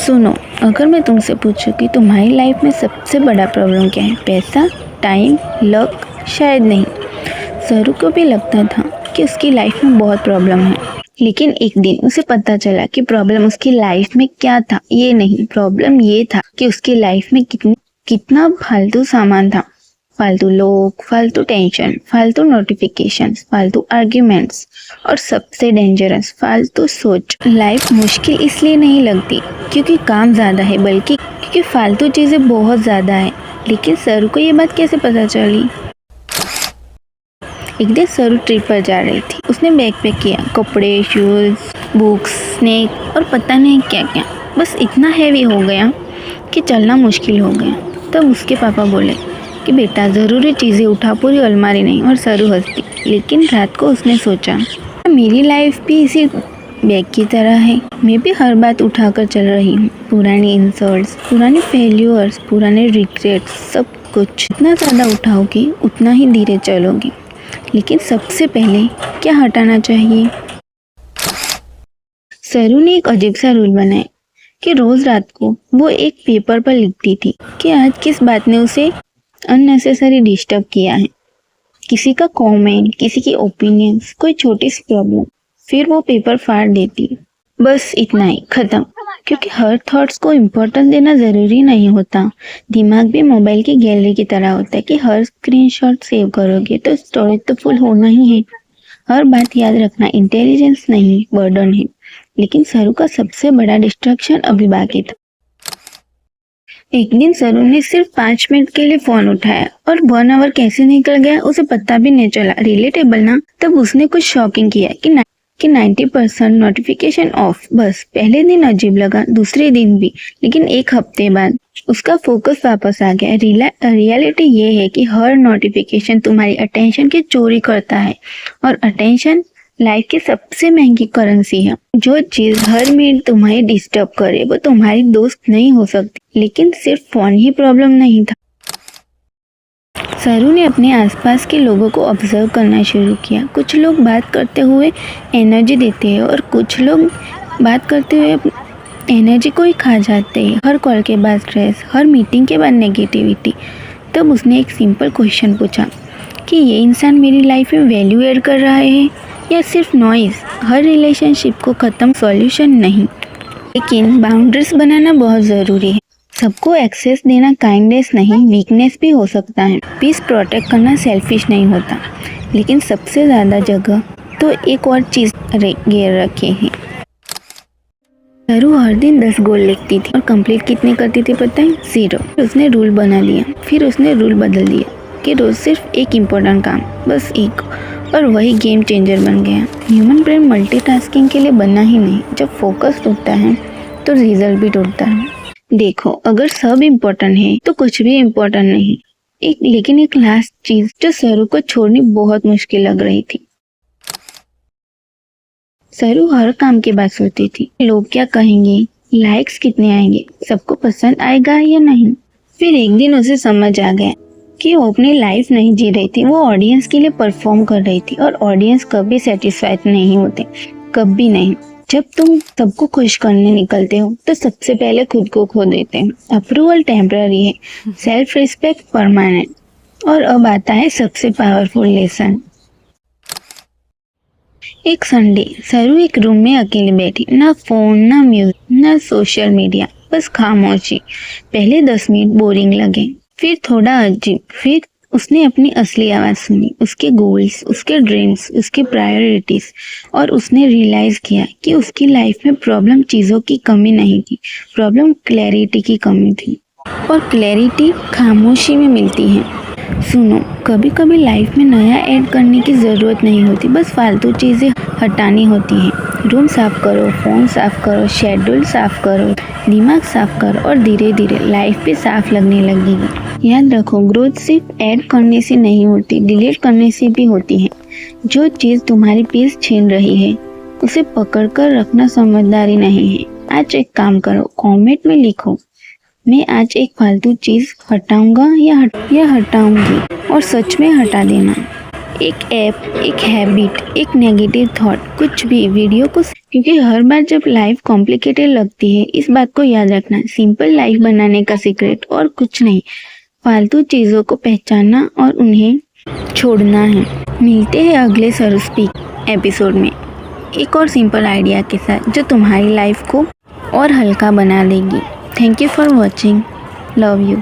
सुनो, अगर मैं तुमसे पूछूं कि तुम्हारी लाइफ में सबसे बड़ा प्रॉब्लम क्या है, पैसा, टाइम, लक? शायद नहीं। सरू को भी लगता था कि उसकी लाइफ में बहुत प्रॉब्लम है, लेकिन एक दिन उसे पता चला कि प्रॉब्लम उसकी लाइफ में क्या था। ये नहीं, प्रॉब्लम ये था कि उसकी लाइफ में कितना फालतू सामान था। फालतू लोग, फालतू टेंशन, फालतू नोटिफिकेशंस, फालतू आर्ग्यूमेंट्स और सबसे डेंजरस, फालतू सोच। लाइफ मुश्किल इसलिए नहीं लगती क्योंकि काम ज़्यादा है, बल्कि क्योंकि फालतू चीज़ें बहुत ज़्यादा है। लेकिन सरू को ये बात कैसे पता चली? एक दिन सरू ट्रिप पर जा रही थी। उसने बैग पैक किया, कपड़े, शूज़, बुक्स, स्नैक और पता नहीं क्या क्या। बस इतना हैवी हो गया कि चलना मुश्किल हो गया। तब उसके पापा बोले कि बेटा, ज़रूरी चीज़ें उठा, पूरी अलमारी नहीं। और सरू हंसती। लेकिन रात को उसने सोचा, मेरी लाइफ भी इसी बैग की तरह है। मैं भी हर बात उठाकर चल रही हूँ। पुरानी इंसल्ट्स, पुराने फेल्यूर्स, पुराने रिग्रेट्स, सब कुछ। जितना ज़्यादा उठाओगी उतना ही धीरे चलोगी। लेकिन सबसे पहले क्या हटाना चाहिए? सरू ने एक अजीब सा रूल बनाया कि रोज़ रात को वो एक पेपर पर लिखती थी कि आज किस बात ने उसे अननेसेसरी डिस्टर्ब किया है। किसी का कमेंट, किसी की ओपिनियंस, कोई छोटी सी प्रॉब्लम। फिर वो पेपर फाड़ देती। बस इतना ही, खत्म। क्योंकि हर थॉट्स को इम्पोर्टेंस देना ज़रूरी नहीं होता। दिमाग भी मोबाइल की गैलरी की तरह होता है कि हर स्क्रीनशॉट सेव करोगे तो स्टोरेज तो फुल होना ही है। हर बात याद रखना इंटेलिजेंस नहीं, बर्डन है। लेकिन सरू का सबसे बड़ा डिस्ट्रैक्शन अभी बाकी था। एक दिन सरू ने सिर्फ 5 मिनट के लिए फोन उठाया और 1 आवर कैसे निकल गया उसे पता भी नहीं चला। रिलेटेबल ना? तब उसने कुछ शॉकिंग किया कि 90% नोटिफिकेशन ऑफ। बस पहले दिन अजीब लगा, दूसरे दिन भी, लेकिन एक हफ्ते बाद उसका फोकस वापस आ गया। रियलिटी ये है कि हर नोटिफिकेशन तुम्हारी अटेंशन की चोरी करता है, और अटेंशन लाइफ की सबसे महंगी करेंसी है। जो चीज हर मिनट तुम्हें डिस्टर्ब करे वो तुम्हारी दोस्त नहीं हो सकती। लेकिन सिर्फ फोन ही प्रॉब्लम नहीं था। सरू ने अपने आसपास के लोगों को ऑब्जर्व करना शुरू किया। कुछ लोग बात करते हुए एनर्जी देते हैं और कुछ लोग बात करते हुए एनर्जी को ही खा जाते हैं। हर कॉल के बाद स्ट्रेस, हर मीटिंग के बाद नेगेटिविटी। तब उसने एक सिंपल क्वेश्चन पूछा कि ये इंसान मेरी लाइफ में वैल्यू ऐड कर रहा है या सिर्फ नॉइज? हर रिलेशनशिप को ख़त्म सॉल्यूशन नहीं, लेकिन बाउंड्रीज बनाना बहुत ज़रूरी है। सबको एक्सेस देना काइंडनेस नहीं, वीकनेस भी हो सकता है। पीस प्रोटेक्ट करना सेल्फिश नहीं होता। लेकिन सबसे ज़्यादा जगह तो एक और चीज़ घेर रखे हैं। सरू हर दिन 10 गोल लिखती थी और कंप्लीट कितने करती थी पता है? 0। उसने रूल बना लिया, फिर उसने रूल बदल दिया कि रोज़ सिर्फ एक इम्पोर्टेंट काम, बस एक, और वही गेम चेंजर बन गया। ह्यूमन ब्रेन मल्टीटास्किंग के लिए बना ही नहीं। जब फोकस टूटता है तो रिजल्ट भी टूटता है। देखो, अगर सब इम्पोर्टेंट है तो कुछ भी इम्पोर्टेंट नहीं। लेकिन एक लास्ट चीज जो सरू को छोड़नी बहुत मुश्किल लग रही थी। सरू हर काम के बाद सोचती थी, लोग क्या कहेंगे, लाइक्स कितने आएंगे, सबको पसंद आएगा या नहीं। फिर एक दिन उसे समझ आ गया कि वो अपनी लाइफ नहीं जी रही थी, वो ऑडियंस के लिए परफॉर्म कर रही थी। और ऑडियंस कभी सेटिस्फाइड नहीं होते, कभी नहीं। जब तुम सबको खुश करने निकलते हो तो सबसे पहले खुद को खो देते हो। अप्रूवल टेम्पररी है, सेल्फ रिस्पेक्ट परमानेंट। और अब आता है सबसे पावरफुल लेसन। एक संडे सरू एक रूम में अकेले बैठी, ना फोन, ना म्यूजिक, ना सोशल मीडिया, बस खामोशी। पहले 10 मिनट बोरिंग लगे, फिर थोड़ा अजीब। फिर उसने अपनी असली आवाज़ सुनी, उसके गोल्स, उसके ड्रीम्स, उसके प्रायोरिटीज। और उसने रियलाइज किया कि उसकी लाइफ में प्रॉब्लम चीज़ों की कमी नहीं थी, प्रॉब्लम क्लैरिटी की कमी थी। और क्लैरिटी खामोशी में मिलती है। सुनो, कभी कभी लाइफ में नया ऐड करने की ज़रूरत नहीं होती, बस फालतू चीज़ें हटानी होती हैं। रूम साफ करो, फ़ोन साफ करो, शेड्यूल साफ करो, दिमाग साफ करो, और धीरे धीरे लाइफ भी साफ लगने लगेगी। याद रखो, ग्रोथ सिर्फ ऐड करने से नहीं होती, डिलीट करने से भी होती है। जो चीज़ तुम्हारी पीस छीन रही है उसे पकड़ कर रखना समझदारी नहीं है। आज एक काम करो, कमेंट में लिखो, मैं आज एक फालतू चीज़ हटाऊंगा या हटाऊंगी, और सच में हटा देना। एक ऐप, एक हैबिट, एक नेगेटिव थॉट, कुछ भी वीडियो को, क्योंकि हर बार जब लाइफ कॉम्प्लिकेटेड लगती है, इस बात को याद रखना, सिंपल लाइफ बनाने का सीक्रेट और कुछ नहीं, फालतू चीज़ों को पहचानना और उन्हें छोड़ना है। मिलते हैं अगले सर स्पीक एपिसोड में एक और सिंपल आइडिया के साथ जो तुम्हारी लाइफ को और हल्का बना देगी। Thank you for watching. Love you.